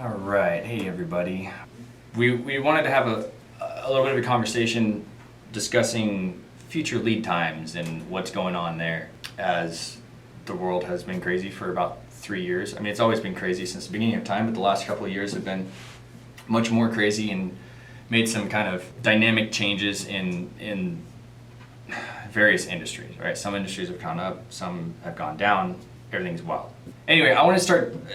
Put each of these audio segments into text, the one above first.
All right, hey everybody. We wanted to have a little bit of a conversation discussing future lead times and what's going on there, as the world has been crazy for about 3 years. I mean, it's always been crazy since the beginning of time, but the last couple of years have been much more crazy and made some kind of dynamic changes in various industries, right? Some industries have gone up, some have gone down. Everything's wild. Anyway, I want to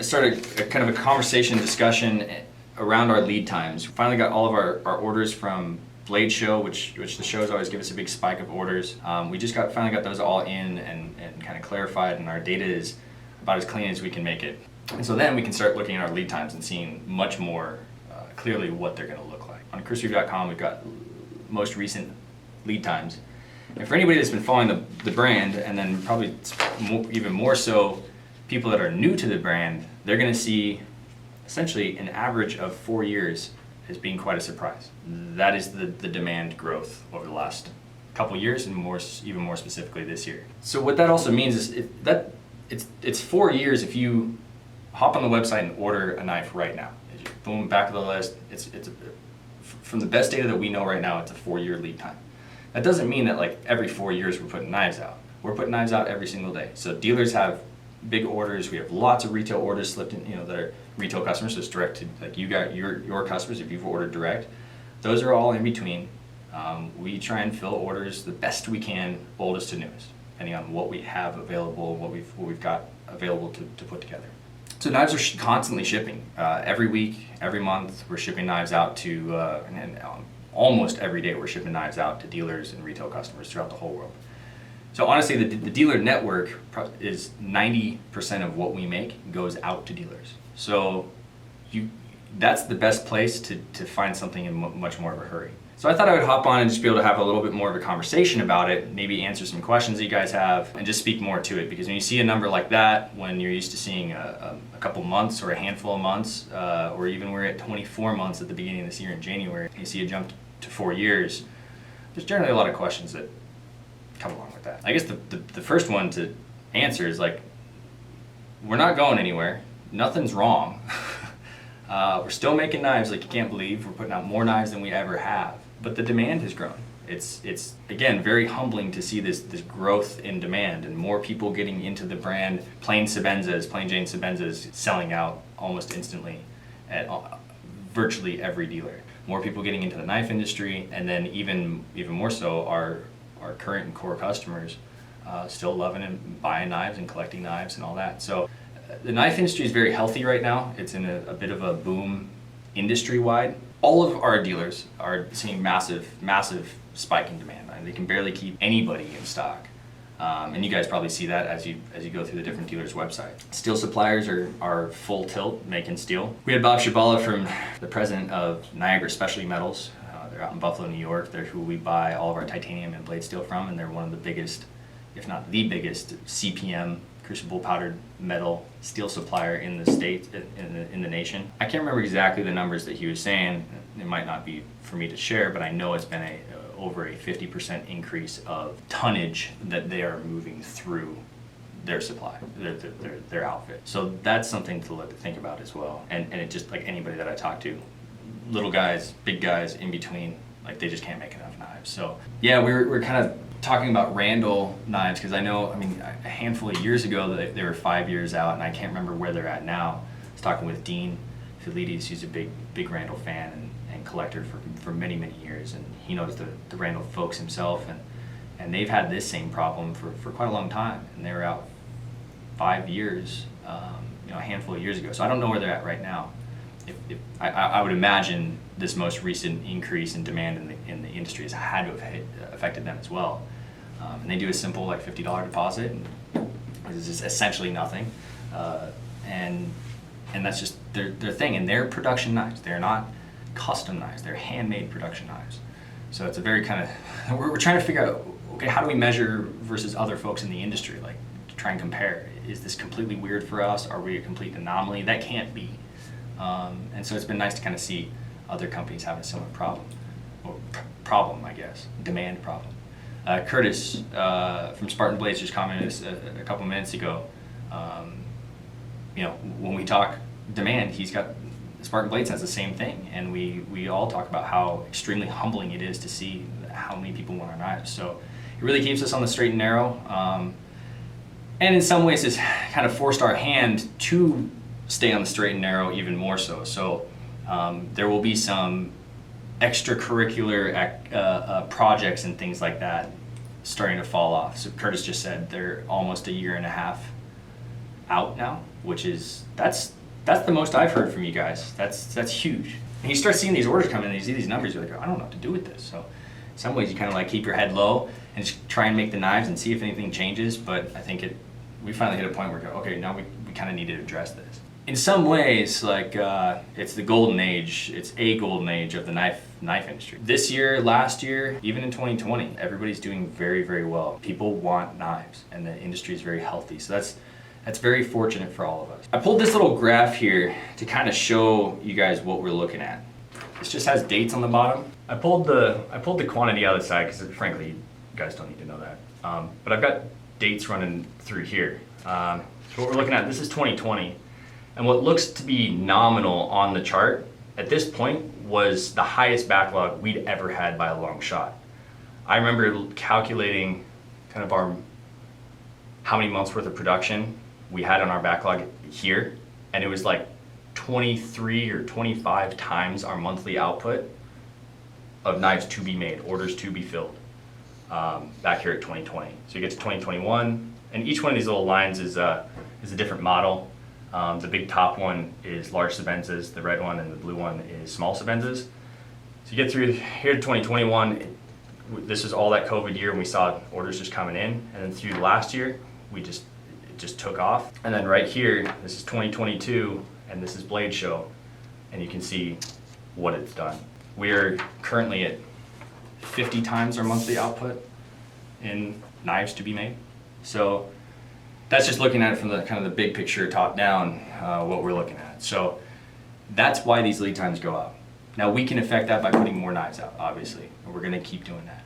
start a kind of a conversation discussion around our lead times. We finally got all of our orders from Blade Show, which the shows always give us a big spike of orders. We just finally got those all in and kind of clarified, and our data is about as clean as we can make it. And so then we can start looking at our lead times and seeing much more clearly what they're going to look like. On chrisreeve.com, we've got most recent lead times. And for anybody that's been following the brand, and then probably even more so people that are new to the brand, they're going to see essentially an average of 4 years as being quite a surprise. That is the demand growth over the last couple years, and even more specifically this year. So what that also means is it's 4 years if you hop on the website and order a knife right now. Boom, back of the list. From the best data that we know right now, it's a 4-year lead time. That doesn't mean that like every 4 years we're putting knives out. We're putting knives out every single day. So dealers have big orders. We have lots of retail orders slipped in, that are retail customers. So it's direct to, like, you got your customers if you've ordered direct. Those are all in between. We try and fill orders the best we can, oldest to newest, depending on what we have available, what we've got available to put together. So knives are constantly shipping. Every week, every month, we're shipping knives out to, almost every day we're shipping knives out to dealers and retail customers throughout the whole world. So honestly, the dealer network is 90% of what we make goes out to dealers. So that's the best place to find something in much more of a hurry. So I thought I would hop on and just be able to have a little bit more of a conversation about it, maybe answer some questions that you guys have, and just speak more to it. Because when you see a number like that, when you're used to seeing a couple months or a handful of months, or even we're at 24 months at the beginning of this year in January, and you see a jump to 4 years, there's generally a lot of questions that come along with that. I guess the first one to answer is, like, we're not going anywhere. Nothing's wrong. We're still making knives like you can't believe. We're putting out more knives than we ever have. But the demand has grown. It's again very humbling to see this growth in demand and more people getting into the brand. Plain Jane Sebenzas selling out almost instantly at virtually every dealer. More people getting into the knife industry, and then even more so our current and core customers still loving and buying knives and collecting knives and all that. So the knife industry is very healthy right now. It's in a bit of a boom industry-wide. All of our dealers are seeing massive spike in demand. I mean, they can barely keep anybody in stock. And you guys probably see that as you go through the different dealers' websites. Steel suppliers are full tilt making steel. We had Bob Shabala, from the president of Niagara Specialty Metals. They're out in Buffalo, New York. They're who we buy all of our titanium and blade steel from, and they're one of the biggest, if not the biggest, CPM, crucible powdered metal steel supplier in the state, in the nation. I can't remember exactly the numbers that he was saying. It might not be for me to share, but I know it's been over a 50% increase of tonnage that they are moving through their supply, their outfit. So that's something to think about as well. And it just, like anybody that I talk to, little guys, big guys, in between, like, they just can't make enough knives. So yeah, we're kind of talking about Randall knives, because I mean, a handful of years ago they were 5 years out, and I can't remember where they're at now. I was talking with Dean Philides, who's a big Randall fan and collector for many years, and he knows the Randall folks himself, and they've had this same problem for quite a long time, and they were out 5 years, a handful of years ago. So I don't know where they're at right now. I would imagine this most recent increase in demand in the industry has had to have affected them as well. And they do a simple, like, $50 deposit, and it's just essentially nothing. And that's just their thing. And they're production knives. They're not custom knives. They're handmade production knives. So it's a very kind of, we're trying to figure out, okay, how do we measure versus other folks in the industry, like, to try and compare. Is this completely weird for us? Are we a complete anomaly? That can't be. And so it's been nice to kind of see other companies having a similar problem, I guess, demand problem. Curtis from Spartan Blades just commented a couple minutes ago. When we talk demand, he's got Spartan Blade Sense the same thing, and we all talk about how extremely humbling it is to see how many people want our knives. So it really keeps us on the straight and narrow, and in some ways it's kind of forced our hand to stay on the straight and narrow even more so. So there will be some extracurricular projects and things like that starting to fall off. So Curtis just said they're almost a year and a half out now, which is that's the most I've heard from you guys. That's huge. And you start seeing these orders come in and you see these numbers, you're like, I don't know what to do with this. So in some ways you kind of like keep your head low and just try and make the knives and see if anything changes. But I think we finally hit a point where we go, okay, now we kind of need to address this. In some ways, like it's the golden age. It's a golden age of the knife industry. This year, last year, even in 2020, everybody's doing very, very well. People want knives, and the industry is very healthy. So that's very fortunate for all of us. I pulled this little graph here to kind of show you guys what we're looking at. This just has dates on the bottom. I pulled the quantity out of the side because frankly, you guys don't need to know that. But I've got dates running through here. So what we're looking at, this is 2020. And what looks to be nominal on the chart at this point was the highest backlog we'd ever had by a long shot. I remember calculating kind of how many months worth of production we had on our backlog here, and it was like 23 or 25 times our monthly output of knives to be made, orders to be filled, back here at 2020. So you get to 2021, and each one of these little lines is a different model. The big top one is large Sabenzas, the red one and the blue one is small Sabenzas. So you get through here to 2021, this is all that COVID year, and we saw orders just coming in, and then through last year, it just took off. And then right here, this is 2022, and this is Blade Show, and you can see what it's done. We're currently at 50 times our monthly output in knives to be made. So that's just looking at it from the kind of the big picture, top down, what we're looking at. So that's why these lead times go up. Now we can affect that by putting more knives out, obviously, and we're going to keep doing that,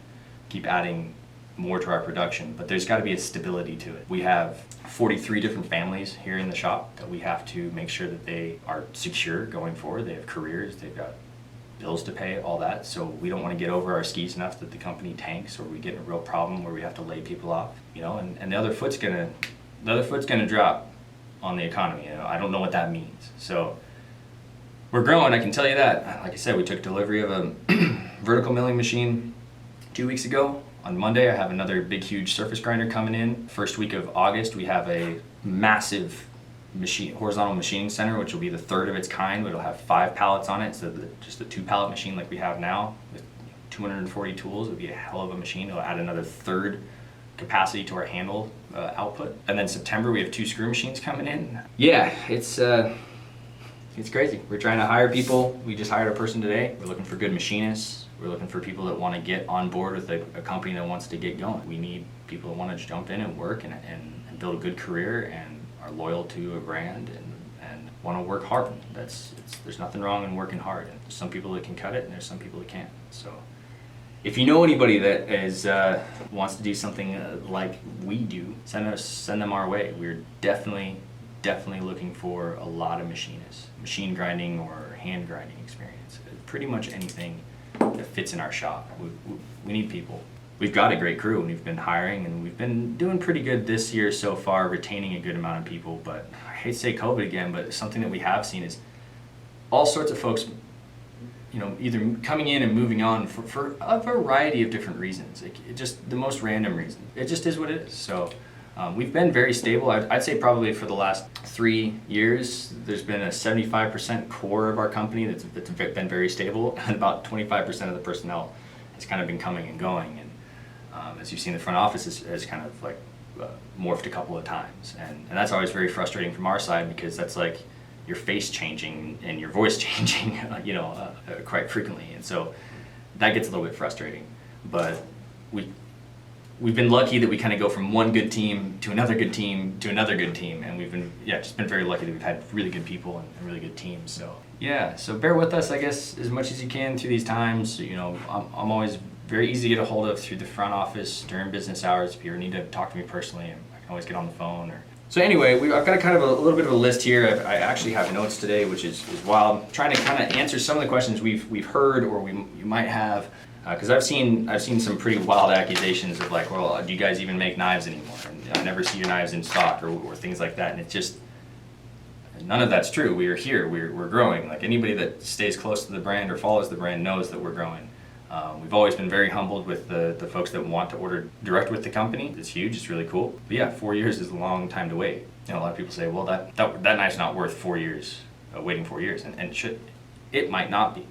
keep adding more to our production, but there's got to be a stability to it. We have 43 different families here in the shop that we have to make sure that they are secure going forward. They have careers, they've got bills to pay, all that. So we don't want to get over our skis enough that the company tanks or we get in a real problem where we have to lay people off, and the other foot's gonna drop on the economy. I don't know what that means. So we're growing, I can tell you that. Like I said, we took delivery of a vertical milling machine 2 weeks ago. On Monday, I have another big, huge surface grinder coming in. First week of August, we have a massive horizontal machining center, which will be the third of its kind. It'll have 5 pallets on it, so just a 2-pallet machine like we have now with 240 tools. It'll be a hell of a machine. It'll add another third capacity to our handle output. And then September, we have 2 screw machines coming in. Yeah, it's crazy. We're trying to hire people. We just hired a person today. We're looking for good machinists. We're looking for people that want to get on board with a company that wants to get going. We need people that want to jump in and work and build a good career and are loyal to a brand and want to work hard. There's nothing wrong in working hard. There's some people that can cut it and there's some people that can't. So if you know anybody that wants to do something like we do, send them our way. We're definitely looking for a lot of machinists, machine grinding or hand grinding experience. Pretty much anything that fits in our shop. We need people. We've got a great crew, and we've been hiring, and we've been doing pretty good this year so far, retaining a good amount of people. But I hate to say COVID again, but something that we have seen is all sorts of folks, either coming in and moving on for a variety of different reasons. It just the most random reason. It just is what it is. So we've been very stable. I'd say probably for the last 3 years, there's been a 75% core of our company that's been very stable, and about 25% of the personnel has kind of been coming and going. And as you've seen, the front office has kind of like morphed a couple of times, and that's always very frustrating from our side because that's like your face changing and your voice changing, quite frequently, and so that gets a little bit frustrating. But we've been lucky that we kind of go from one good team to another good team to another good team, and we've been just been very lucky that we've had really good people and really good teams. So bear with us, I guess, as much as you can through these times. I'm always very easy to get a hold of through the front office during business hours. If you ever need to talk to me personally, I can always get on the phone, or So anyway, I've got a kind of a little bit of a list here. I actually have notes today, which is wild. I'm trying to kind of answer some of the questions we've heard or you might have, because I've seen some pretty wild accusations of like, well, do you guys even make knives anymore? And I never see your knives in stock or things like that. And it's just none of that's true. We are here. We're growing. Like anybody that stays close to the brand or follows the brand knows that we're growing. We've always been very humbled with the folks that want to order direct with the company. It's huge, it's really cool. But yeah, 4 years is a long time to wait. You know, a lot of people say, well, that knife's not worth 4 years, waiting 4 years, and it might not be.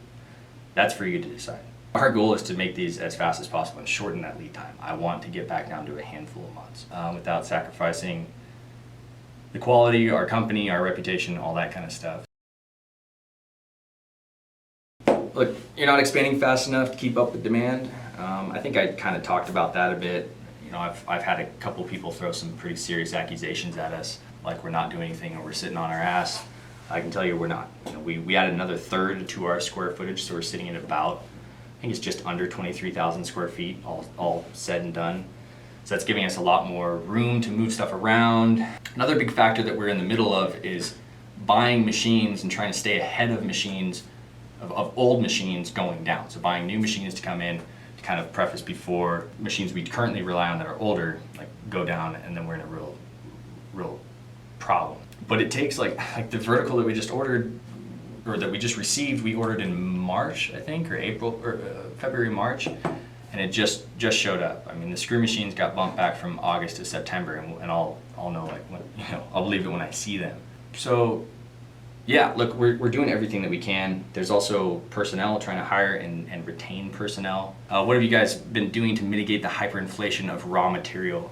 That's for you to decide. Our goal is to make these as fast as possible and shorten that lead time. I want to get back down to a handful of months without sacrificing the quality, our company, our reputation, all that kind of stuff. Look, you're not expanding fast enough to keep up with demand. I think I kind of talked about that a bit. You know, I've had a couple people throw some pretty serious accusations at us, like we're not doing anything or we're sitting on our ass. I can tell you we're not. You know, we added another third to our square footage, so we're sitting at about, I think it's just under 23,000 square feet, all said and done. So that's giving us a lot more room to move stuff around. Another big factor that we're in the middle of is buying machines and trying to stay ahead of machines, of old machines going down. So buying new machines to come in to kind of preface before machines we currently rely on that are older, like go down, and then we're in a real problem. But it takes like the vertical that we just ordered, or that we just received, we ordered in March, I think, or April, or February, March, and it just showed up. I mean, the screw machines got bumped back from August to September, and I'll know, like, when, you know, I'll believe it when I see them. So yeah, look, we're doing everything that we can. There's also personnel, trying to hire and retain personnel. What have you guys been doing to mitigate the hyperinflation of raw material?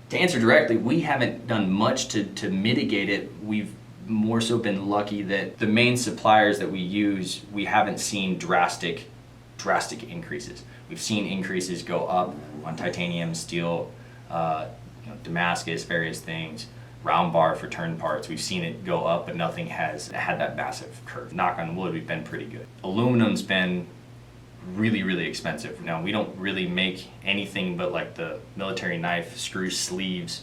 To answer directly, we haven't done much to mitigate it. We've more so been lucky that the main suppliers that we use, we haven't seen drastic increases. We've seen increases go up on titanium, steel, Damascus, various things. Round bar for turn parts, we've seen it go up, but nothing has had that massive curve. Knock on wood, we've been pretty good. Aluminum's been really expensive. Now, we don't really make anything but like the military knife screw sleeves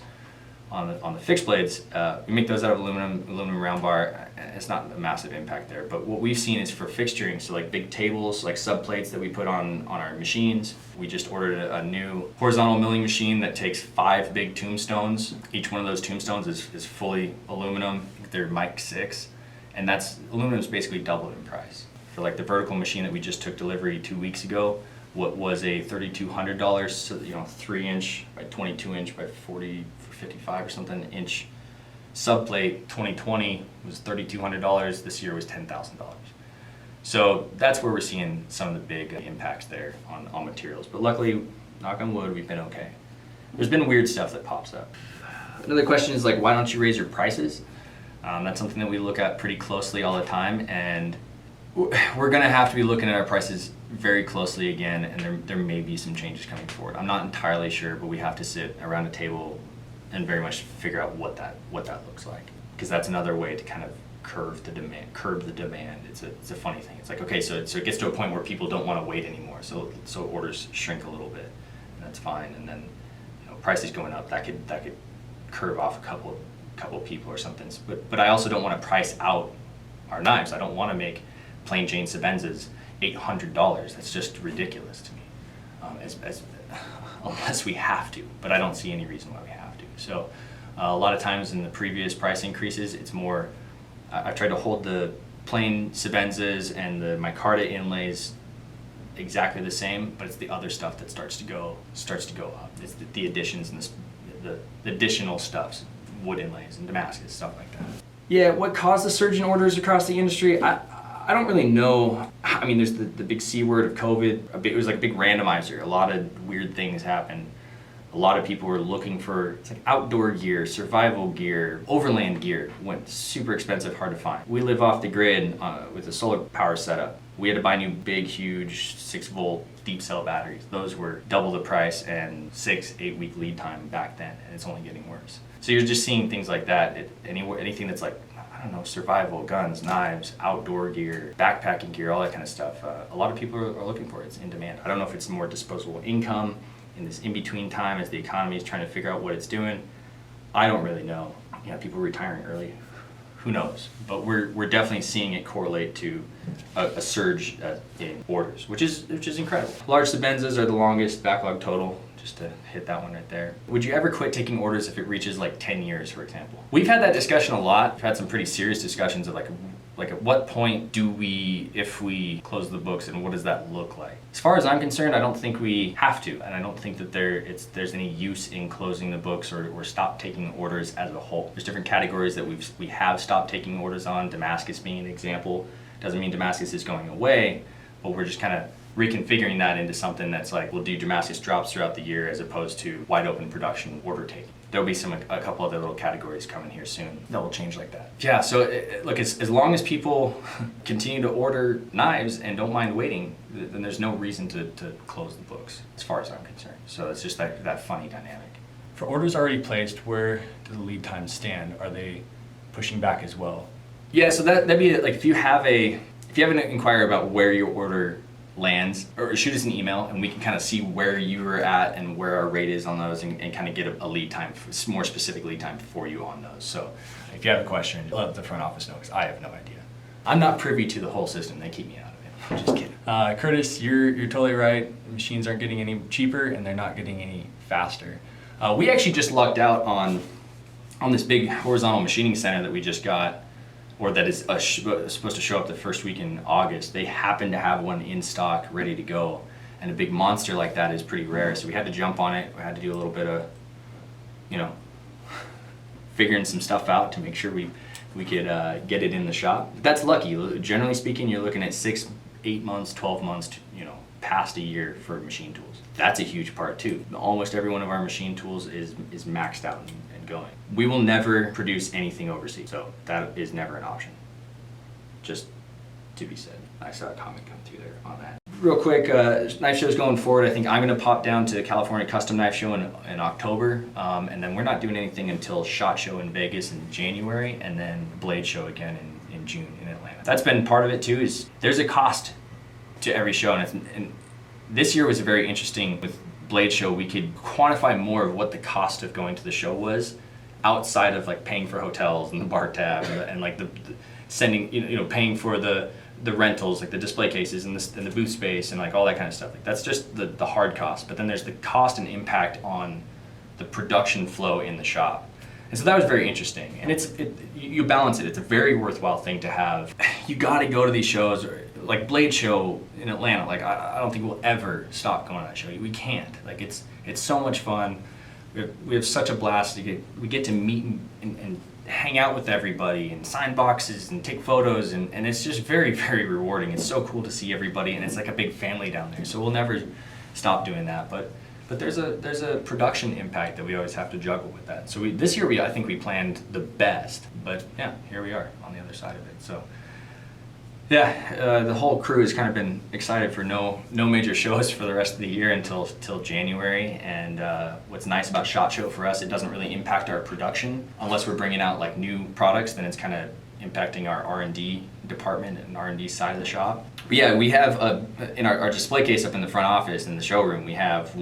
on the fixed blades. We make those out of aluminum round bar. It's not a massive impact there, but what we've seen is for fixturing, so like big tables, like subplates that we put on our machines. We just ordered a new horizontal milling machine that takes 5 big tombstones. Each one of those tombstones is fully aluminum. I think they're Mic 6, and aluminum's basically doubled in price. For like the vertical machine that we just took delivery 2 weeks ago, what was a $3,200, so 3-inch by 22-inch by 55 or something inch subplate 2020 was $3,200. This year was $10,000. So that's where we're seeing some of the big impacts there on materials. But luckily, knock on wood, we've been okay. There's been weird stuff that pops up. Another question is like, why don't you raise your prices? That's something that we look at pretty closely all the time, and we're gonna have to be looking at our prices very closely again, and there may be some changes coming forward. I'm not entirely sure, but we have to sit around a table and very much figure out what that looks like, because that's another way to kind of curb the demand. It's a funny thing. It's like, okay, so it gets to a point where people don't want to wait anymore, so orders shrink a little bit, and that's fine. And then prices going up, that could curve off a couple people or something. But I also don't want to price out our knives. I don't want to make plain Jane Sebenzas $800. That's just ridiculous to me, unless we have to, but I don't see any reason why we have to. So a lot of times in the previous price increases, it's more, I've tried to hold the plain Sebenzas and the micarta inlays exactly the same, but it's the other stuff that starts to go up. It's the additions and the additional stuffs, wood inlays and Damascus, stuff like that. Yeah, what caused the surge in orders across the industry? I don't really know. I mean, there's the big C word of COVID. It was like a big randomizer. A lot of weird things happened. A lot of people were looking for, it's like outdoor gear, survival gear, overland gear. Went super expensive, hard to find. We live off the grid with a solar power setup. We had to buy new big, huge 6-volt deep cell batteries. Those were double the price and 6-8 week lead time back then, and it's only getting worse. So you're just seeing things like that. Anything that's like, I don't know, survival, guns, knives, outdoor gear, backpacking gear, all that kind of stuff. A lot of people are looking for it. It's in demand. I don't know if it's more disposable income in this in-between time as the economy is trying to figure out what it's doing. I don't really know. people retiring early. Who knows? But we're definitely seeing it correlate to a surge in orders, which is incredible. Large Sebenzas are the longest backlog total, just to hit that one right there. Would you ever quit taking orders if it reaches like 10 years, for example? We've had that discussion a lot. We've had some pretty serious discussions of like at what point do we, if we close the books, and what does that look like? As far as I'm concerned, I don't think we have to, and I don't think that there's any use in closing the books or stop taking orders as a whole. There's different categories that we have stopped taking orders on, Damascus being an example. Doesn't mean Damascus is going away, but we're just kind of reconfiguring that into something that's like, we'll do Damascus drops throughout the year as opposed to wide open production order taking. There'll be a couple other little categories coming here soon that will change like that. Yeah, so look, as long as people continue to order knives and don't mind waiting, then there's no reason to close the books, as far as I'm concerned. So it's just that funny dynamic. For orders already placed, where do the lead times stand? Are they pushing back as well? Yeah, so that'd be like if you have an inquiry about where your order lands, or shoot us an email and we can kind of see where you are at and where our rate is on those, and kind of get a lead time, more specific lead time for you on those. So if you have a question, let the front office know, because I have no idea. I'm not privy to the whole system. They keep me out of it. I'm just kidding. Curtis, you're totally right. Machines aren't getting any cheaper and they're not getting any faster. We actually just lucked out on this big horizontal machining center that we just got, or that is supposed to show up the first week in August. They happen to have one in stock, ready to go. And a big monster like that is pretty rare. So we had to jump on it. We had to do a little bit of, figuring some stuff out to make sure we could get it in the shop. That's lucky. Generally speaking, you're looking at 6, 8 months, 12 months, past a year for machine tools. That's a huge part too. Almost every one of our machine tools is maxed out and going. We will never produce anything overseas, so that is never an option. Just to be said. I saw a comment come through there on that. Real quick, knife shows going forward. I think I'm going to pop down to the California Custom Knife Show in October, and then we're not doing anything until SHOT Show in Vegas in January, and then Blade Show again in June in Atlanta. That's been part of it too. Is there's a cost to every show, and this year was very interesting. With Blade Show, we could quantify more of what the cost of going to the show was, outside of like paying for hotels and the bar tab and like the sending, paying for the rentals, like the display cases and the booth space and like all that kind of stuff. Like that's just the hard cost. But then there's the cost and impact on the production flow in the shop. And so that was very interesting. And you balance it. It's a very worthwhile thing to have. You got to go to these shows, like Blade Show in Atlanta. Like I don't think we'll ever stop going to that show. We can't. Like it's so much fun. We have such a blast. We get to meet and hang out with everybody and sign boxes and take photos, and it's just very, very rewarding. It's so cool to see everybody, and it's like a big family down there. So we'll never stop doing that. But there's a production impact that we always have to juggle with that. So this year I think we planned the best, but yeah, here we are on the other side of it. So yeah, the whole crew has kind of been excited for no major shows for the rest of the year until January. And what's nice about SHOT Show for us, it doesn't really impact our production unless we're bringing out like new products. Then it's kind of impacting our R&D department and R&D side of the shop. But yeah, we have in our display case up in the front office in the showroom, we have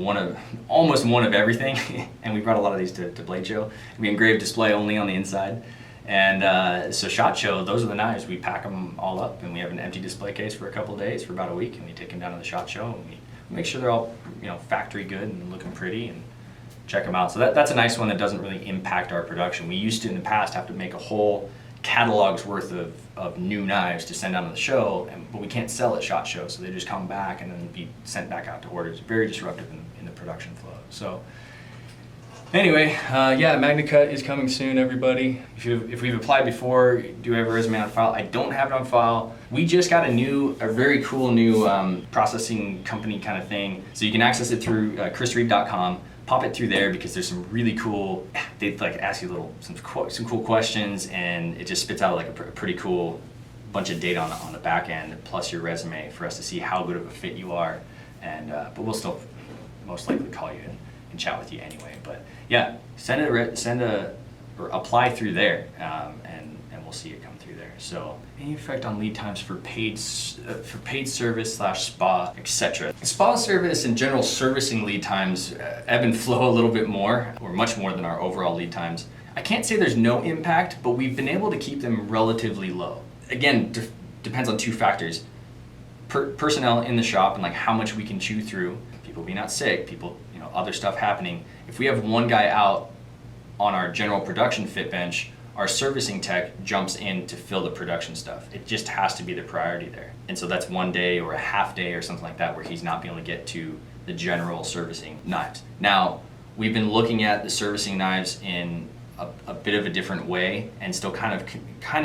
almost one of everything. And we brought a lot of these to Blade Show. We engrave display only on the inside. And so SHOT Show, those are the knives. We pack them all up, and we have an empty display case for a couple of days, for about a week, and we take them down to the SHOT Show, and we make sure they're all factory good and looking pretty, and check them out. So that's a nice one that doesn't really impact our production. We used to in the past have to make a whole catalog's worth of new knives to send out to the show, but we can't sell at SHOT Show, so they just come back and then be sent back out to orders. Very disruptive in the production flow. So anyway, yeah, MagnaCut is coming soon, everybody. If we've applied before, do we have a resume on file? I don't have it on file. We just got a very cool new processing company kind of thing. So you can access it through chrisreeve.com. Pop it through there because there's some really cool, they like ask you some cool questions, and it just spits out like a pretty cool bunch of data on the back end, plus your resume for us to see how good of a fit you are. And but we'll still most likely call you and chat with you anyway. But yeah, or apply through there, and we'll see it come through there. So any effect on lead times for paid service / spa, etc. Spa service and general servicing lead times ebb and flow a little bit more, or much more than our overall lead times. I can't say there's no impact, but we've been able to keep them relatively low. Again, depends on two factors. Personnel in the shop and like how much we can chew through, people being out sick, people, other stuff happening. If we have one guy out on our general production fit bench, our servicing tech jumps in to fill the production stuff. It just has to be the priority there. And so that's one day or a half day or something like that where he's not being able to get to the general servicing knives. Now, we've been looking at the servicing knives in a bit of a different way and still kind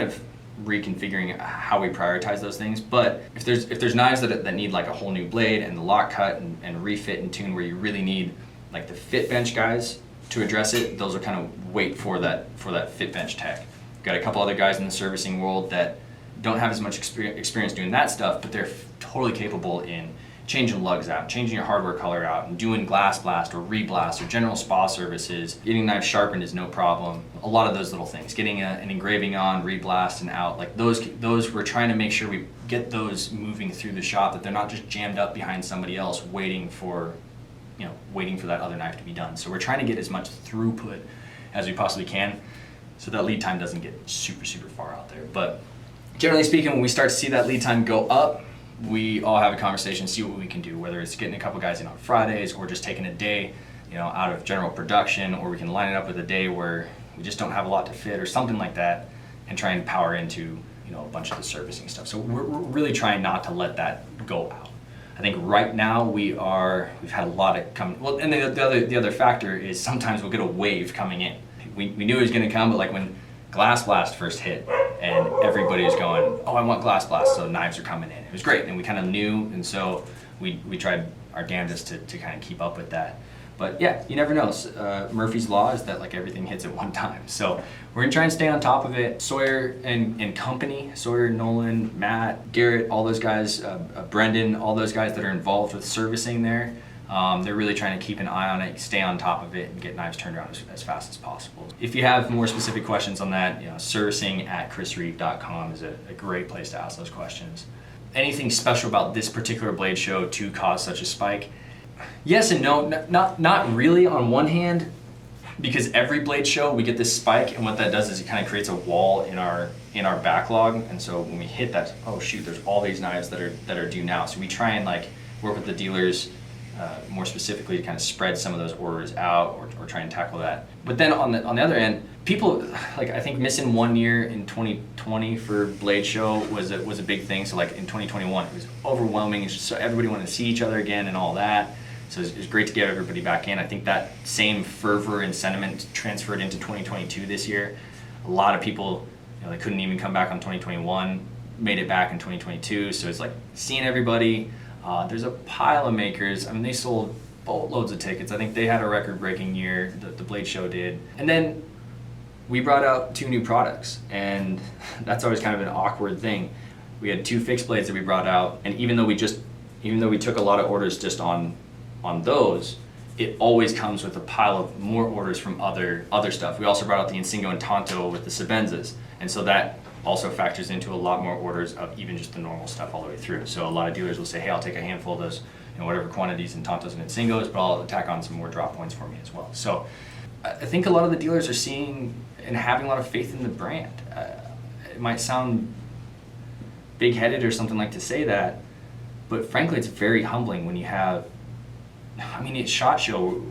of reconfiguring how we prioritize those things. But if there's knives that need like a whole new blade and the lock cut and refit and tune where you really need like the fit bench guys to address it, those are kind of wait for that fit bench tech. Got a couple other guys in the servicing world that don't have as much experience doing that stuff, but they're totally capable in changing lugs out, changing your hardware color out, and doing glass blast or reblast or general spa services. Getting knives sharpened is no problem. A lot of those little things. Getting an engraving on, reblast and out, like those we're trying to make sure we get those moving through the shop, that they're not just jammed up behind somebody else waiting for that other knife to be done. So we're trying to get as much throughput as we possibly can so that lead time doesn't get super, super far out there. But generally speaking, when we start to see that lead time go up, we all have a conversation, see what we can do, whether it's getting a couple guys in on Fridays or just taking a day, out of general production, or we can line it up with a day where we just don't have a lot to fit or something like that and try and power into, a bunch of the servicing stuff. So we're really trying not to let that go out. I think right now we've had a lot of coming. Well, and the other factor is sometimes we'll get a wave coming in. We knew it was going to come, but like when Glass Blast first hit and everybody was going, oh, I want Glass Blast, so knives are coming in. It was great, and we kind of knew, and so we tried our damnedest to kind of keep up with that. But yeah, you never know. Murphy's Law is that like everything hits at one time. So we're gonna try and stay on top of it. Sawyer and company, Sawyer, Nolan, Matt, Garrett, all those guys, Brendan, all those guys that are involved with servicing there, they're really trying to keep an eye on it, stay on top of it, and get knives turned around as fast as possible. If you have more specific questions on that, servicing@chrisreeve.com is a great place to ask those questions. Anything special about this particular blade show to cause such a spike? Yes and no, not really on one hand, because every blade show we get this spike, and what that does is it kind of creates a wall in our backlog, and so when we hit that, oh shoot, there's all these knives that are due now. So we try and like work with the dealers more specifically to kind of spread some of those orders out or try and tackle that. But then on the other end, people, like I think missing 1 year in 2020 for Blade Show was a big thing. So like in 2021, it was overwhelming. It's just so everybody wanted to see each other again and all that. So it was great to get everybody back in. I think that same fervor and sentiment transferred into 2022 this year. A lot of people, they couldn't even come back on 2021, made it back in 2022. So it's like seeing everybody. There's a pile of makers. I mean, they sold boatloads of tickets. I think they had a record-breaking year, the Blade Show did. And then we brought out 2 new products, and that's always kind of an awkward thing. We had 2 fixed blades that we brought out, and even though we took a lot of orders just on those, it always comes with a pile of more orders from other stuff. We also brought out the Insingo and Tonto with the Sabenzas, and so that also factors into a lot more orders of even just the normal stuff all the way through. So a lot of dealers will say, hey, I'll take a handful of those, whatever quantities in Tontos and Insingos, but I'll tack on some more drop points for me as well. So I think a lot of the dealers are seeing and having a lot of faith in the brand. It might sound big-headed or something like to say that, but frankly, it's very humbling when you have, at SHOT Show,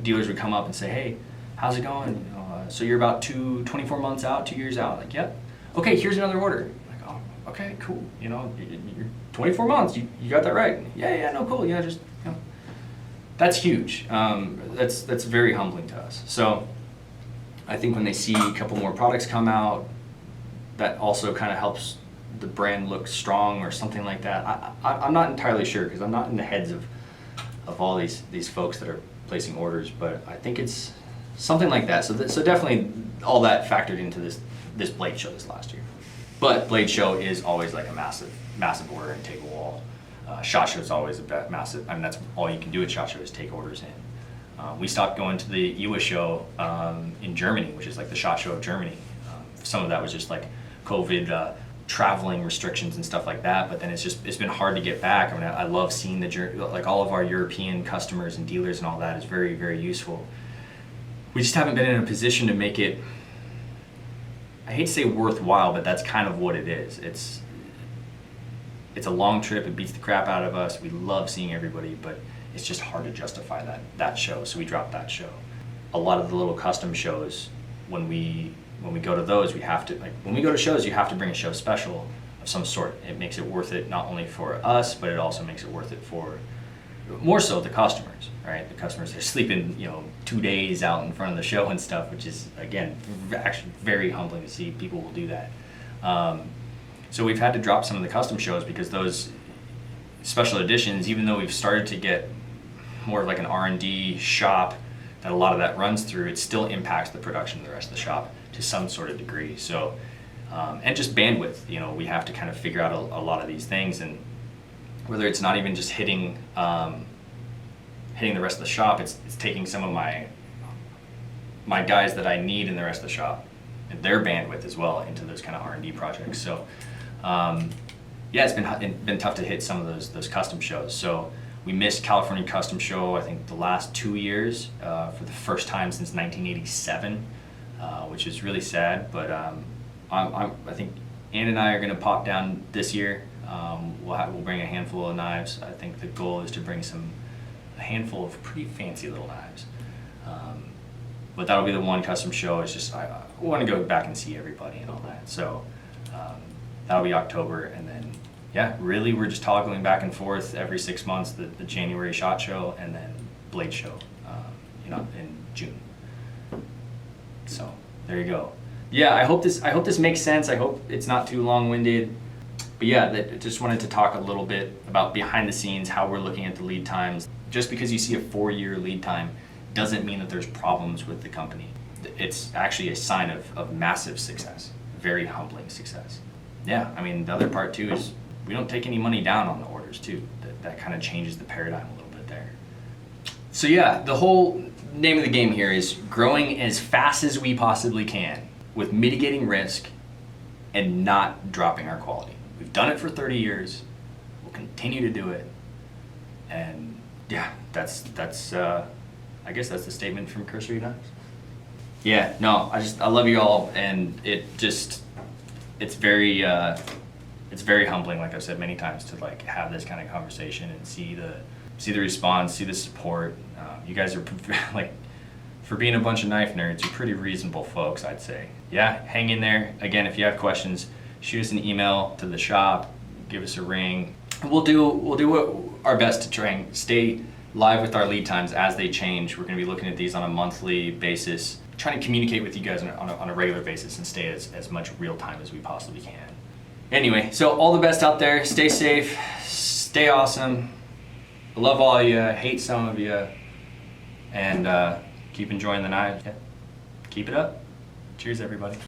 dealers would come up and say, hey, how's it going? So you're about 24 months out, 2 years out. Like, yep. Okay, here's another order. Like, oh, okay, cool. You're 24 months. You got that right. Yeah, no, cool. Yeah, just that's huge. That's very humbling to us. So I think when they see a couple more products come out, that also kind of helps the brand look strong or something like that. I'm not entirely sure because I'm not in the heads of all these folks that are placing orders, but I think it's something like that. So definitely all that factored into this Blade Show this last year. But Blade Show is always like a massive order and take a wall. SHOT Show is always a massive, that's all you can do at SHOT Show is take orders in. We stopped going to the IWA show in Germany, which is like the SHOT Show of Germany. Some of that was just like COVID traveling restrictions and stuff like that, but then it's been hard to get back. I love seeing like all of our European customers and dealers and all that is very, very useful. We just haven't been in a position to make it I hate to say worthwhile, but that's kind of what it is. It's a long trip. It beats the crap out of us. We love seeing everybody, but it's just hard to justify that show. So we dropped that show. A lot of the little custom shows, when we go to those, we have to, like, when we go to shows, you have to bring a show special of some sort. It makes it worth it not only for us, but it also makes it worth it for more so the customers, right? The customers are sleeping, 2 days out in front of the show and stuff, which is, again, actually very humbling to see people will do that. So we've had to drop some of the custom shows because those special editions, even though we've started to get more of like an R&D shop that a lot of that runs through, it still impacts the production of the rest of the shop to some sort of degree. So, and just bandwidth, we have to kind of figure out a lot of these things, and whether it's not even just hitting the rest of the shop, it's taking some of my guys that I need in the rest of the shop and their bandwidth as well into those kind of R&D projects. So yeah, it's been tough to hit some of those custom shows. So we missed California Custom Show, I think, the last 2 years for the first time since 1987, which is really sad. But I think Ann and I are going to pop down this year. We'll bring a handful of knives. I think the goal is to bring a handful of pretty fancy little knives. But that'll be the one custom show. It's just I want to go back and see everybody and all that. So that'll be October, and then yeah, really we're just toggling back and forth every 6 months. The January SHOT Show and then Blade Show, in June. So there you go. Yeah, I hope this makes sense. I hope it's not too long-winded. But yeah, just wanted to talk a little bit about behind the scenes, how we're looking at the lead times. Just because you see a 4-year lead time doesn't mean that there's problems with the company. It's actually a sign of massive success, very humbling success. Yeah, I mean, the other part too is we don't take any money down on the orders too. That kind of changes the paradigm a little bit there. So yeah, the whole name of the game here is growing as fast as we possibly can with mitigating risk and not dropping our quality. We've done it for 30 years. We'll continue to do it. And yeah, that's I guess that's the statement from Chris Reeve Knives. Yeah, no, I love you all, and it's very humbling, like I've said many times, to like have this kind of conversation and see the response, see the support. You guys are like, for being a bunch of knife nerds, you're pretty reasonable folks, I'd say. Yeah, hang in there. Again, if you have questions, shoot us an email to the shop, give us a ring. We'll do our best to try and stay live with our lead times as they change. We're going to be looking at these on a monthly basis, trying to communicate with you guys on a regular basis and stay as much real time as we possibly can. Anyway, so all the best out there. Stay safe, stay awesome. I love all of you, hate some of you, and keep enjoying the knives. Yeah. Keep it up. Cheers, everybody.